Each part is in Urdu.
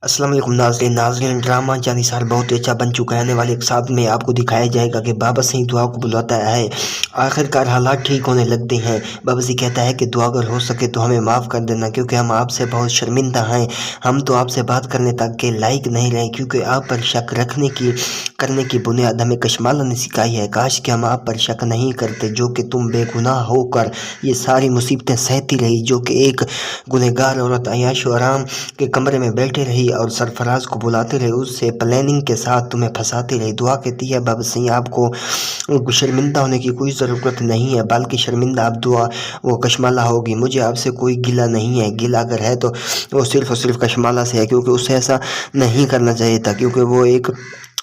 السلام علیکم ناظرین ڈرامہ جانی سال بہت اچھا بن چکا ہے۔ آنے والے ایک ساتھ میں آپ کو دکھایا جائے گا کہ بابا سی دعا کو بلاتا ہے، آخر کار حالات ٹھیک ہونے لگتے ہیں۔ بابا سی کہتا ہے کہ دعا اگر ہو سکے تو ہمیں معاف کر دینا، کیونکہ ہم آپ سے بہت شرمندہ ہیں، ہم تو آپ سے بات کرنے تک کے لائق نہیں رہے، کیونکہ آپ پر شک کرنے کی بنیاد ہمیں کشمالہ نے سکھائی ہے۔ کاش کہ ہم آپ پر شک نہیں کرتے، جو کہ تم بے گناہ ہو کر یہ ساری مصیبتیں سہتی رہی، جو کہ ایک گنہگار عورت عیاش و آرام کے کمرے میں بیٹھے رہی اور سرفراز کو بلاتے رہے، اس سے پلاننگ کے ساتھ تمہیں پھنساتی رہی۔ دعا کہتی ہے بابا سی آپ کو شرمندہ ہونے کی کوئی ضرورت نہیں ہے، بلکہ شرمندہ آپ دعا وہ کشمالہ ہوگی۔ مجھے آپ سے کوئی گلہ نہیں ہے، گلہ اگر ہے تو وہ صرف اور صرف کشمالہ سے ہے، کیونکہ اسے ایسا نہیں کرنا چاہیے تھا، کیونکہ وہ ایک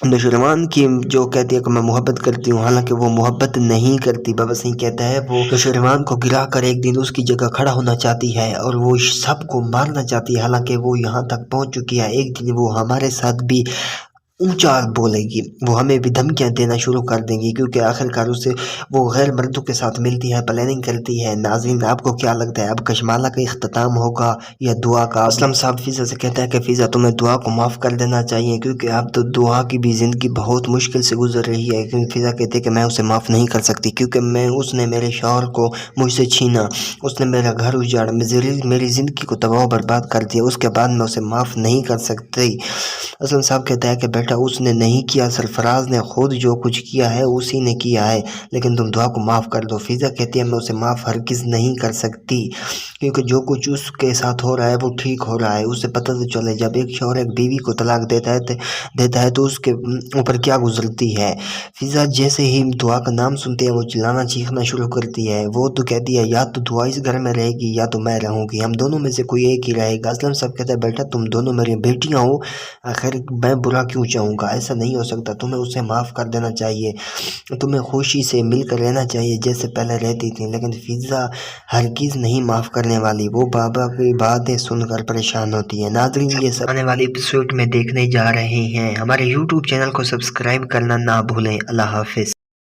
نوجوان کی جو کہتی ہے کہ میں محبت کرتی ہوں، حالانکہ وہ محبت نہیں کرتی۔ بابا سی کہتا ہے وہ نوجوان کو گرا کر ایک دن اس کی جگہ کھڑا ہونا چاہتی ہے اور وہ سب کو مارنا چاہتی ہے، حالانکہ وہ یہاں تک پہنچ چکی ہے۔ ایک دن وہ ہمارے ساتھ بھی اونچا بولے گی، وہ ہمیں بھی دھمکیاں دینا شروع کر دیں گی، کیونکہ آخر کار اسے وہ غیر مردوں کے ساتھ ملتی ہے، پلاننگ کرتی ہے۔ ناظرین آپ کو کیا لگتا ہے، اب کشمالہ کا اختتام ہوگا یا دعا کا؟ اسلم صاحب فضا سے کہتا ہے کہ فضا تمہیں دعا کو معاف کر دینا چاہیے، کیونکہ اب تو دعا کی بھی زندگی بہت مشکل سے گزر رہی ہے۔ کیونکہ فضا کہتے ہیں کہ میں اسے معاف نہیں کر سکتی، کیونکہ اس نے میرے شوہر کو مجھ سے چھینا، اس نے میرا گھر اجاڑا، میری زندگی کو تباہ و برباد کر دیا، اس کے بعد میں اسے معاف نہیں کر سکتی۔ اسلم صاحب کہتا ہے کہ بیٹا اس نے نہیں کیا، سرفراز نے خود جو کچھ کیا ہے اسی نے کیا ہے، لیکن تم دعا کو معاف کر دو۔ فضا کہتی ہے میں اسے معاف ہرگز نہیں کر سکتی، کیونکہ جو کچھ اس کے ساتھ ہو رہا ہے وہ ٹھیک ہو رہا ہے۔ اسے پتہ تو چلے جب ایک شوہر ایک بیوی کو طلاق دیتا ہے تو اس کے اوپر کیا گزرتی ہے۔ فضا جیسے ہی دعا کا نام سنتی ہے وہ چلانا چیخنا شروع کرتی ہے، وہ تو کہتی ہے یا تو دعا اس گھر میں رہے گی یا تو میں رہوں گی، ہم دونوں میں سے کوئی ایک ہی رہے گا۔ اسلم صاحب کہتا ہے بیٹا تم دونوں میری بیٹیاں ہو، آخر میں برا کیوں چاہوں گا، ایسا نہیں ہو سکتا، تمہیں اسے معاف کر دینا چاہیے، تمہیں خوشی سے مل کر رہنا چاہیے جیسے پہلے رہتی تھی۔ لیکن فضا ہرگز نہیں معاف کرنے والی، وہ بابا کی باتیں سن کر پریشان ہوتی ہے۔ ناظرین یہ سب آنے والی ایپیسوڈ میں دیکھنے جا رہے ہیں، ہمارے YouTube چینل کو سبسکرائب کرنا نہ بھولیں۔ اللہ حافظ۔